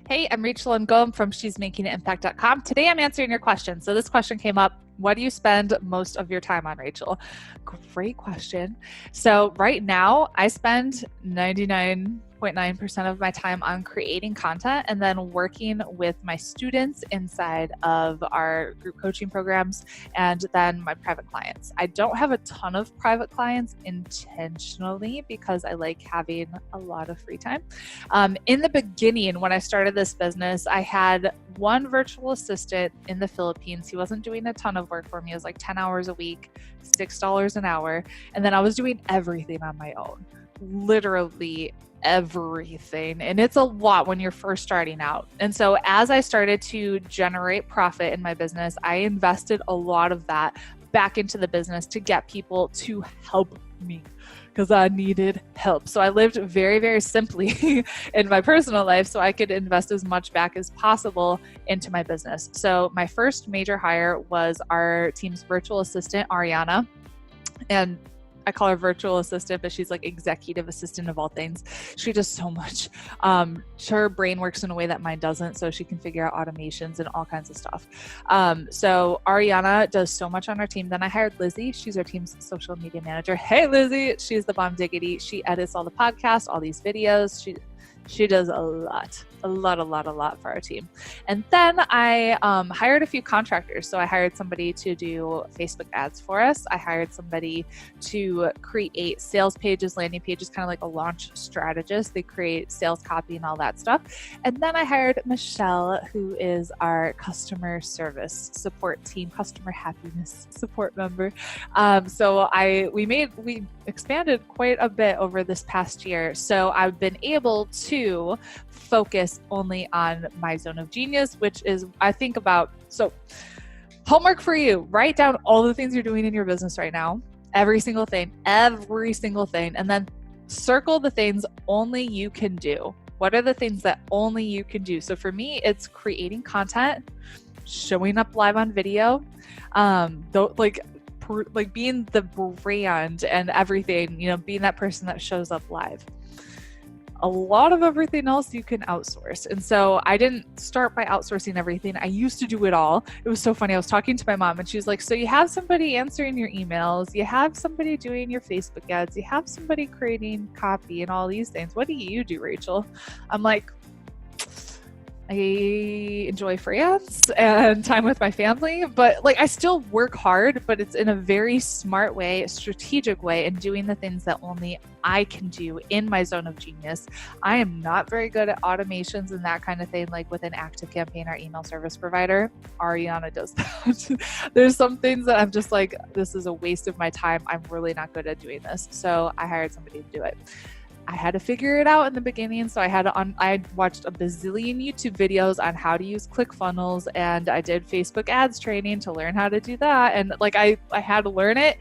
Hey, I'm Rachel Ngom from she'smakingimpact.com. Today I'm answering your question. So this question came up, what do you spend most of your time on, Rachel? Great question. So right now I spend 99.9% of my time on creating content and then working with my students inside of our group coaching programs and then my private clients. I don't have a ton of private clients intentionally because I like having a lot of free time. In the beginning, when I started this business, I had one virtual assistant in the Philippines. He wasn't doing a ton of work for me. It was like 10 hours a week, $6 an hour. And then I was doing everything on my own, literally everything. And it's a lot when you're first starting out. And so as I started to generate profit in my business, I invested a lot of that back into the business to get people to help me because I needed help. So I lived very, very simply in my personal life so I could invest as much back as possible into my business. So my first major hire was our team's virtual assistant, Ariana. And I call her virtual assistant, but she's like executive assistant of all things. She does so much. Her brain works in a way that mine doesn't, so she can figure out automations and all kinds of stuff. So Ariana does so much on our team. Then I hired Lizzie. She's our team's social media manager. Hey, Lizzie. She's the bomb diggity. She edits all the podcasts, all these videos. She does a lot for our team. And then I hired a few contractors. So I hired somebody to do Facebook ads for us. I hired somebody to create sales pages, landing pages, kind of like a launch strategist. They create sales copy and all that stuff. And then I hired Michelle, who is our customer service support team, customer happiness support member. So we expanded quite a bit over this past year. So I've been able to focus only on my zone of genius, which is so homework for you, write down all the things you're doing in your business right now, every single thing, and then circle the things only you can do. What are the things that only you can do? So for me, it's creating content, showing up live on video, being the brand and everything, being that person that shows up live. A lot of everything else you can outsource. And so I didn't start by outsourcing everything. I used to do it all. It was so funny. I was talking to my mom and she was like, so you have somebody answering your emails, you have somebody doing your Facebook ads, you have somebody creating copy and all these things. What do you do, Rachel? I'm like, I enjoy France and time with my family, but I still work hard, but it's in a very smart way, strategic way, and doing the things that only I can do in my zone of genius. I am not very good at automations and that kind of thing, like with an ActiveCampaign, our email service provider. Ariana does that. There's some things that I'm just like, this is a waste of my time. I'm really not good at doing this. So I hired somebody to do it. I had to figure it out in the beginning. So I watched a bazillion YouTube videos on how to use ClickFunnels, and I did Facebook ads training to learn how to do that. And I had to learn it,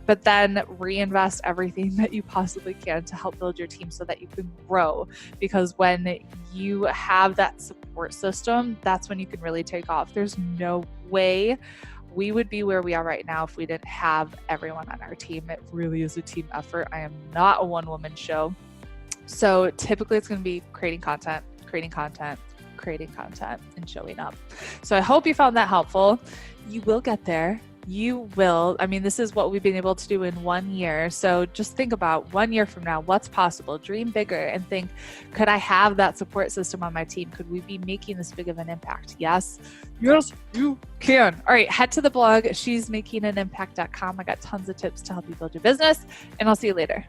but then reinvest everything that you possibly can to help build your team so that you can grow. Because when you have that support system, that's when you can really take off. There's no way we would be where we are right now if we didn't have everyone on our team. It really is a team effort. I am not a one-woman show. So typically it's going to be creating content, and showing up. So I hope you found that helpful. You will get there. You will. This is what we've been able to do in 1 year. So just think about 1 year from now, what's possible? Dream bigger and think, could I have that support system on my team? Could we be making this big of an impact? Yes, you can. All right, head to the blog, she'smakinganimpact.com. I got tons of tips to help you build your business, and I'll see you later.